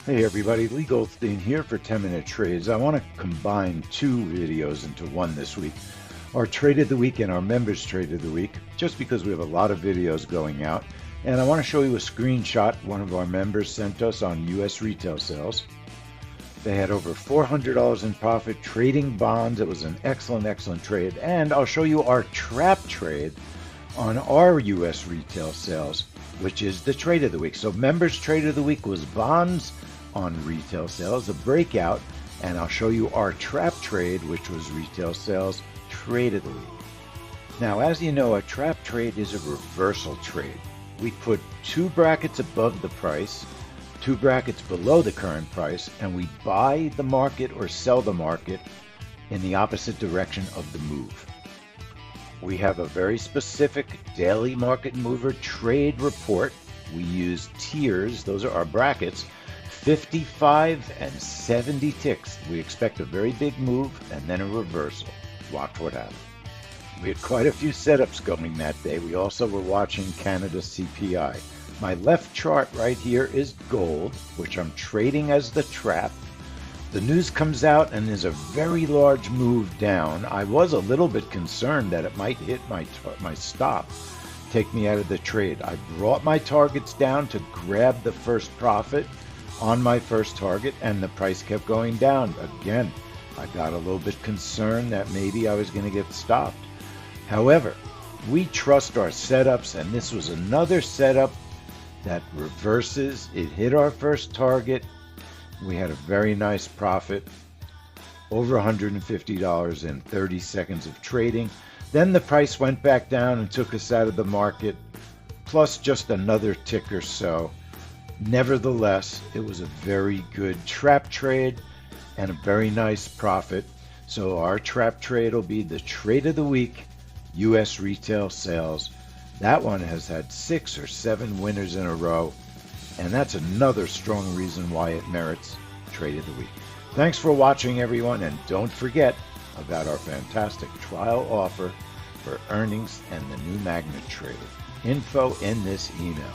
Hey everybody, Leigh Goldstein here for 10-Minute Trades. I want to combine two videos into one this week. Our Trade of the Week and our Members Trade of the Week, just because we have a lot of videos going out. And I want to show you a screenshot one of our members sent us on U.S. retail sales. They had over $400 in profit trading bonds. It was an excellent trade. And I'll show you our trap trade on our U.S. retail sales, which is the Trade of the Week. So Members Trade of the Week was bonds on retail sales, a breakout, and I'll show you our trap trade, which was retail sales trade of the week. Now, as you know, a trap trade is a reversal trade. We put two brackets above the price, two brackets below the current price, and we buy the market or sell the market in the opposite direction of the move. We have a very specific daily market mover trade report. We use tiers, those are our brackets, 55 and 70 ticks. We expect a very big move and then a reversal. Watch what happens. We had quite a few setups going that day. We also were watching Canada CPI. My left chart right here is gold, which I'm trading as the trap. The news comes out and there's a very large move down. I was a little bit concerned that it might hit my stop, take me out of the trade. I brought my targets down to grab the first profit on my first target, and the price kept going down. Again, I got a little bit concerned that maybe I was going to get stopped. However, we trust our setups, and this was another setup that reverses. It hit our first target. We had a very nice profit, over $150 in 30 seconds of trading. Then the price went back down and took us out of the market, plus just another tick or so. Nevertheless, it was a very good trap trade and a very nice profit. So our trap trade will be the Trade of the Week, U.S. retail sales. That one has had 6 or 7 winners in a row, and that's another strong reason why it merits Trade of the Week. Thanks for watching, everyone, and don't forget about our fantastic trial offer for earnings and the new magnet trade. Info in this email.